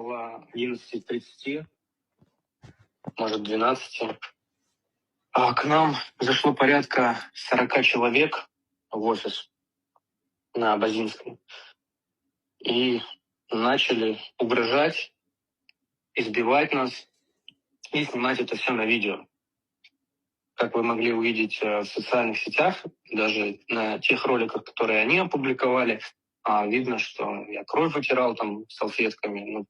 около 11:30, может 12. К нам зашло порядка 40 человек в офис на Базинской и начали угрожать, избивать нас и снимать это все на видео. Как вы могли увидеть в социальных сетях, даже на тех роликах, которые они опубликовали, видно, что я кровь вытирал там салфетками. Ну,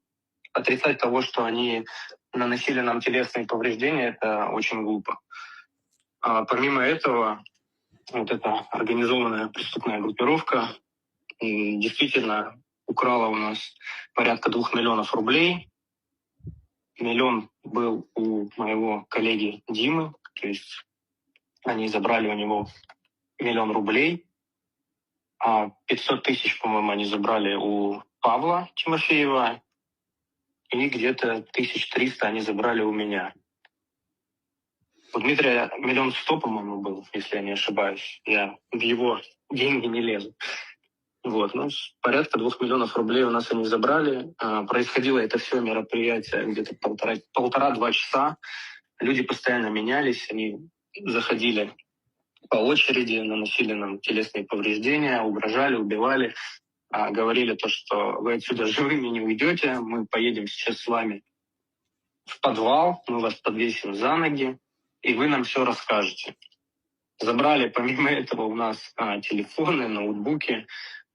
отрицать того, что они наносили нам телесные повреждения, это очень глупо. Помимо этого, вот эта организованная преступная группировка действительно украла у нас порядка 2 миллионов рублей. 1 миллион был у моего коллеги Димы, то есть они забрали у него 1 миллион рублей, 500 тысяч, по-моему, они забрали у Павла Тимофеева, и где-то 1300 они забрали у меня. У Дмитрия 1 100 000, по-моему, был, если я не ошибаюсь. Я в его деньги не лезу. Вот, ну, порядка 2 миллионов рублей у нас они забрали. Происходило это все мероприятие где-то 1,5-2 часа. Люди постоянно менялись, они заходили по очереди, наносили нам телесные повреждения, угрожали, убивали, говорили то, что вы отсюда живыми не уйдете, мы поедем сейчас с вами в подвал, мы вас подвесим за ноги, и вы нам все расскажете. Забрали помимо этого у нас телефоны, ноутбуки,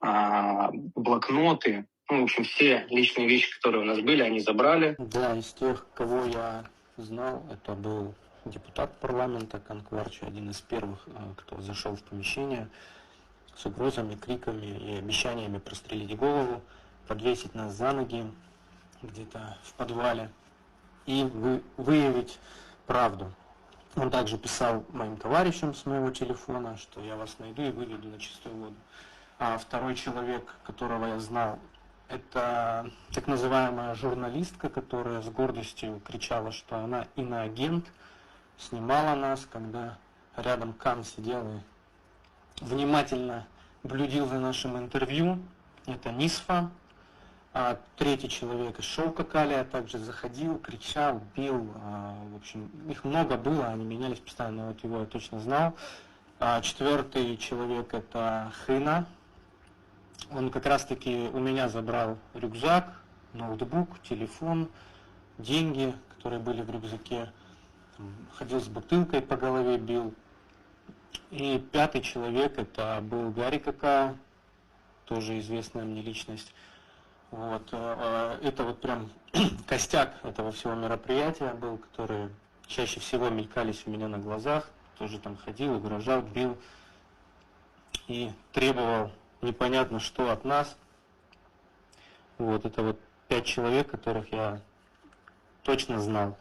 блокноты, ну, в общем, все личные вещи, которые у нас были, они забрали. Да, из тех, кого я знал, это был депутат парламента Конкварчи, один из первых, кто зашел в помещение с угрозами, криками и обещаниями прострелить голову, подвесить нас за ноги где-то в подвале и выявить правду. Он также писал моим товарищам с моего телефона, что я вас найду и выведу на чистую воду. А второй человек, которого я знал, это так называемая журналистка, которая с гордостью кричала, что она иноагент, снимала нас, когда рядом Кан сидел и внимательно блюдил за нашим интервью. Это Нисфа. А третий человек из Шелка Калия также заходил, кричал, бил. В общем, их много было, они менялись постоянно, вот его я точно знал. Четвертый человек это Хына. Он как раз-таки у меня забрал рюкзак, ноутбук, телефон, деньги, которые были в рюкзаке. Ходил с бутылкой по голове, бил. И пятый человек это был Гарри Кака, тоже известная мне личность. Вот, это вот прям костяк этого всего мероприятия был, которые чаще всего мелькались у меня на глазах. Тоже там ходил, угрожал, бил и требовал непонятно что от нас. Вот, это вот 5 человек, которых я точно знал.